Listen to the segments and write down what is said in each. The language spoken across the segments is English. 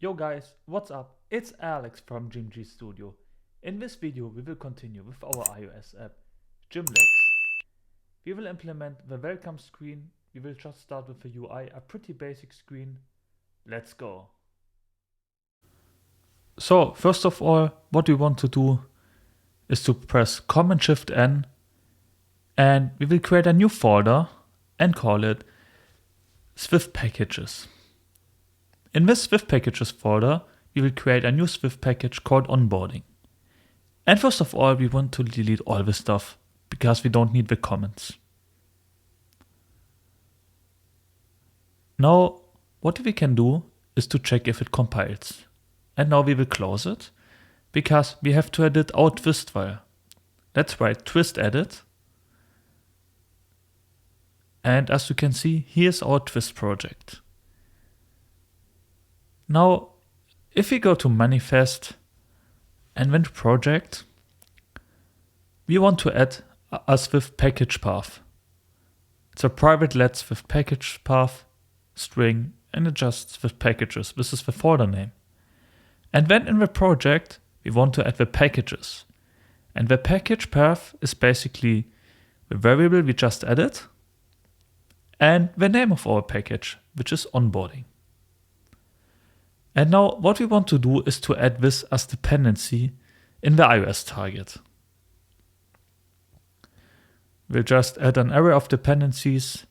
Yo guys, what's up? It's Alex from GMG Studio. In this video we will continue with our iOS app, Gymlex. We will implement the welcome screen. We will just start with the UI, a pretty basic screen. Let's go. So first of all, what we want to do is to press Command-Shift-N and we will create a new folder and call it Swift Packages. In this Swift Packages folder, we will create a new Swift package called Onboarding. And first of all, we want to delete all the stuff because we don't need the comments. Now, what we can do is to check if it compiles. And now we will close it because we have to edit our twist file. Let's write twist edit. And as you can see, here's our twist project. Now, if we go to manifest and then to project, we want to add a Swift package path. It's a private let Swift package path string and it just Swift packages. This is the folder name. And then in the project, we want to add the packages. And the package path is basically the variable we just added and the name of our package, which is onboarding. And now what we want to do is to add this as dependency in the iOS target. We'll just add an array of dependencies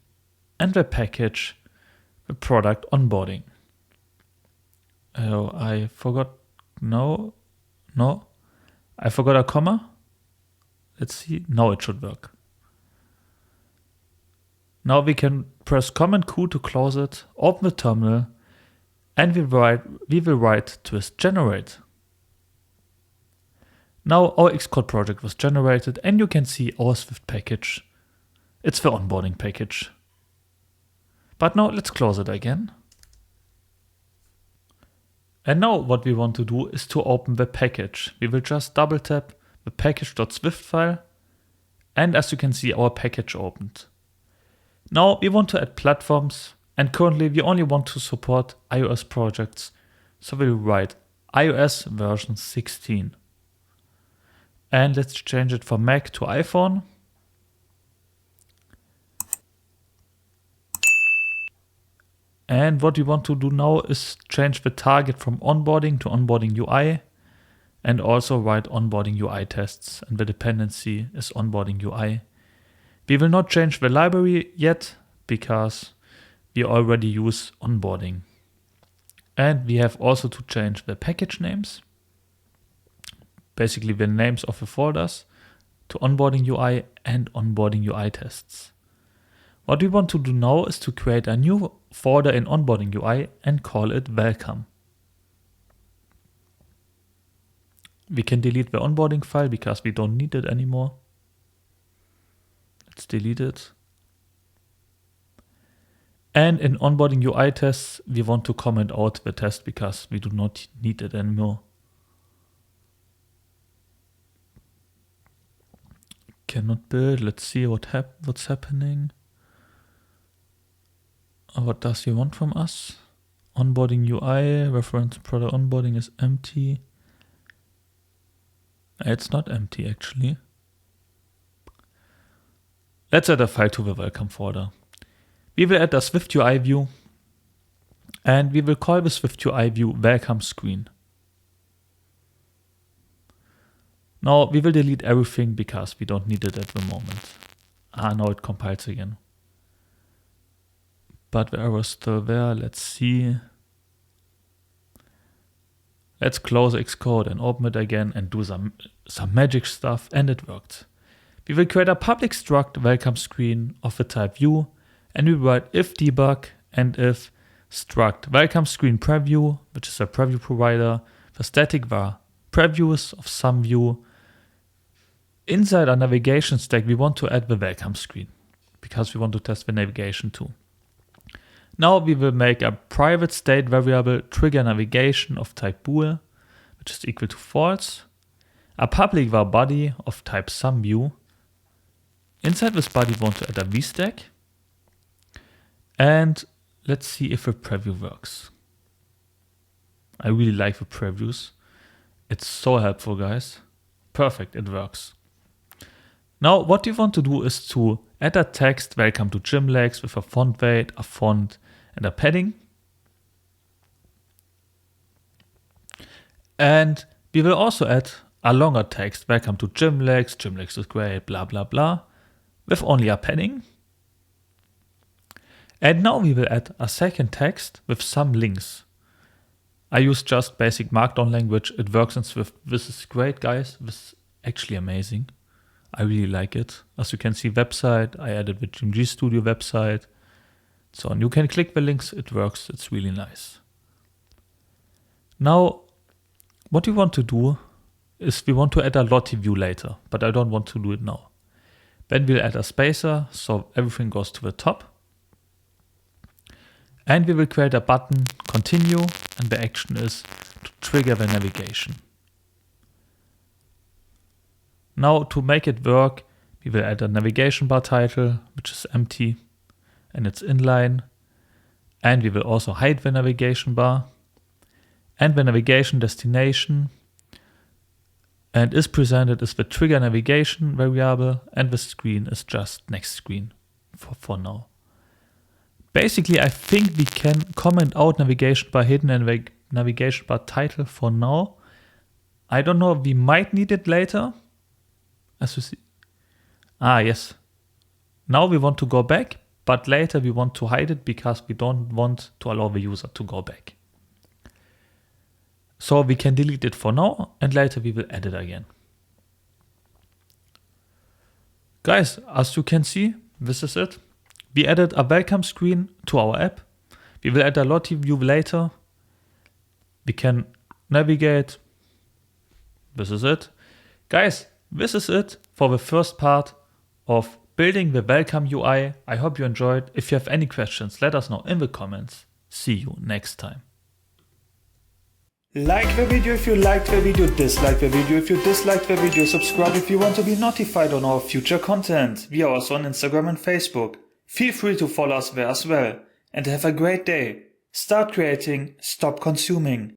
and the package, the product onboarding. Oh, I forgot I forgot a comma. Let's see, now it should work. Now we can press Command Q to close it, open the terminal, and we will write twist generate. Now our Xcode project was generated and you can see our Swift package. It's the onboarding package. But now let's close it again. And now what we want to do is to open the package. We will just double tap the package.swift file and as you can see our package opened. Now we want to add platforms. And currently we only want to support iOS projects, so we'll write iOS version 16. And let's change it from Mac to iPhone. And what we want to do now is change the target from onboarding to onboarding UI and also write onboarding UI tests and the dependency is onboarding UI. We will not change the library yet because we already use onboarding. And we have also to change the package names, basically the names of the folders, to onboarding UI and onboarding UI tests. What we want to do now is to create a new folder in onboarding UI and call it welcome. We can delete the onboarding file because we don't need it anymore. Let's delete it. And in onboarding UI tests, we want to comment out the test because we do not need it anymore. Cannot build. Let's see what's happening. What does he want from us? Onboarding UI, reference product onboarding is empty. It's not empty actually. Let's add a file to the welcome folder. We will add a SwiftUI view and we will call the SwiftUI view welcome screen. Now we will delete everything because we don't need it at the moment. Now it compiles again. But the error is still there. Let's see. Let's close Xcode and open it again and do some magic stuff and it worked. We will create a public struct welcome screen of the type view. And we write if debug and if struct welcome screen preview, which is a preview provider. The static var previews of some view. Inside our navigation stack, we want to add the welcome screen because we want to test the navigation too. Now we will make a private state variable trigger navigation of type bool, which is equal to false. A public var body of type some view. Inside this body, we want to add a vstack. And let's see if the preview works. I really like the previews. It's so helpful, guys. Perfect, it works. Now, what you want to do is to add a text, welcome to Gymlex, with a font weight, a font, and a padding. And we will also add a longer text, welcome to Gymlex, Gymlex is great, blah, blah, blah, with only a padding. And now we will add a second text with some links. I use just basic Markdown language. It works in Swift. This is great, guys. This is actually amazing. I really like it. As you can see, website. I added the GMG Studio website. So on. You can click the links. It works. It's really nice. Now, what we want to do is we want to add a lottie view later, but I don't want to do it now. Then we'll add a spacer so everything goes to the top. And we will create a button, continue, and the action is to trigger the navigation. Now to make it work, we will add a navigation bar title, which is empty, and it's inline. And we will also hide the navigation bar. And the navigation destination and is presented as the trigger navigation variable, and the screen is just next screen for now. Basically, I think we can comment out navigation bar hidden and navigation bar title for now. I don't know, we might need it later. As you see. Yes. Now we want to go back, but later we want to hide it because we don't want to allow the user to go back. So we can delete it for now, and later we will add it again. Guys, as you can see, this is it. We added a welcome screen to our app. We will add a lottie view later. We can navigate. This is it. Guys, this is it for the first part of building the welcome UI. I hope you enjoyed. If you have any questions, let us know in the comments. See you next time. Like the video if you liked the video, dislike the video if you disliked the video, subscribe if you want to be notified on our future content. We are also on Instagram and Facebook. Feel free to follow us there as well. And have a great day. Start creating, stop consuming.